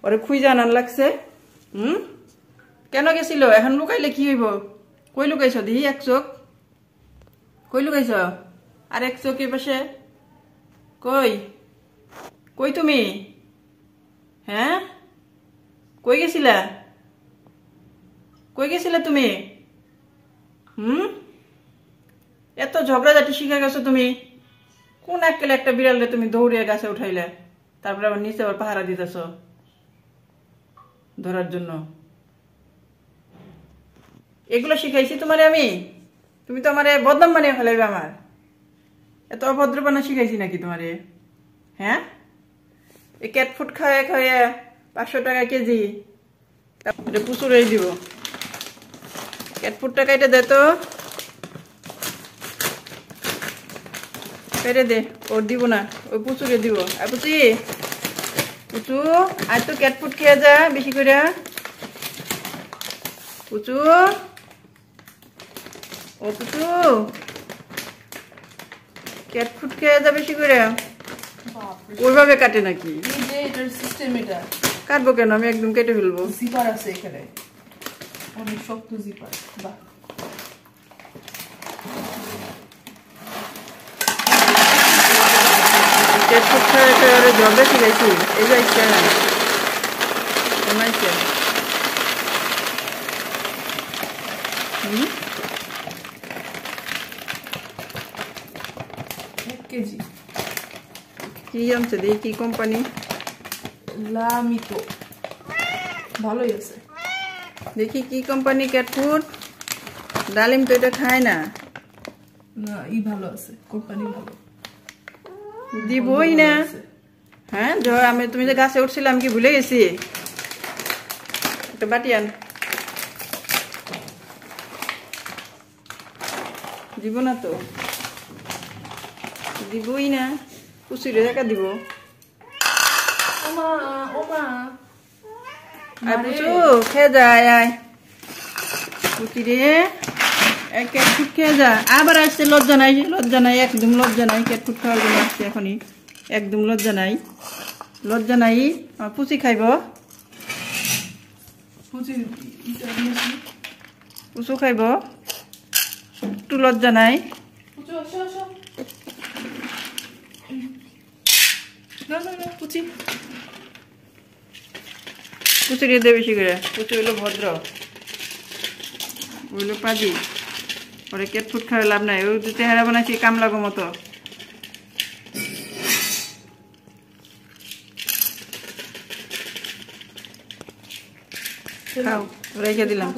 ওরে খুঁজে আনার লাগছে। কেন গেছিল? এখন লুকাইলে কি হইব? কই লুকাইছ দিহি? এক চোখ কই লুকাইছ? আর এক চোখ এই পাশে কই? কই তুমি? হ্যাঁ, কই গেছিলা? কই গেছিলা তুমি? এত ঝগড়াঝাটি শিখে গেছো তুমি। কোন একেলে একটা বিড়ালে তুমি দৌড়িয়ে গাছে উঠাইলে, তারপরে আবার নিচে আবার পাহারা দিতেছ ধরার জন্য। এগুলো শিখাইছি তোমারে আমি? তুমি তো আমারে বদনাম বানিয়ে ফেলাইবে আমার। এত অভদ্রপনা শিখাইছি নাকি তোমারে? হ্যাঁ, এই ক্যাট ফুড খাওয়া খাওয়া 500 টাকা কেজি। এটা পুচুরেই দিব। ক্যাট ফুডটা কেটে দে তো, কেটে দে। ওর দিব না, ওই পুচুরে দিব। আর পুচি, পুচু আজ তো ক্যাট ফুড খেয়ে যা বেশি করে। পুচু, ও পুচু, ক্যাট ফুড খেয়ে যা বেশি করে। ওইভাবে কাটে নাকি? কাটবো কেন? আমি একদম কেটে ফেলবো। জিপার আছে এখানে, অনেক শক্ত জিপার। বাহ, ক্যাট ফুড খাওয়া ঝগড়া শিখাইছি। এই যাইছে এমাইছে। কেজি কি আনছে দেখি? কি কোম্পানি? লামিতো, ভালোই আছে। দেখি কি কোম্পানি ক্যাট ফুড। ডালিম তো এটা খায় না। না, ভালো আছে, কোম্পানি ভালো। দিবই না। হ্যাঁ, আমি তুমি যে গাছে উঠছিলাম কি ভুলে গেছি? একটা বাটি আন। দিব না তো, দিবই না। কুচিরে টাকা দিব। আর পুচু খেয়ে যায়, আয় কুচিরে ক্যাট ফুড খেয়ে যা। আবার আসছে, লজ্জা নাই, লজ্জা নাই, একদম লজ্জা নাই। ক্যাট ফুড খাওয়ার জন্য আসছে এখনই, একদম লজ্জা নাই, লজ্জা নাই। পুচি খাইব, পুচু খাইব, একটু লজ্জা নাই। পুচুরি দে বেশি করে। পুচু হইলো ভদ্র, হইলো পাজি। ওরে ক্যাট ফুড খাওয়া লাভ নাই। ওই চেহারা বানাইছি কামলাগো মতো। খাও, রেখে দিলাম।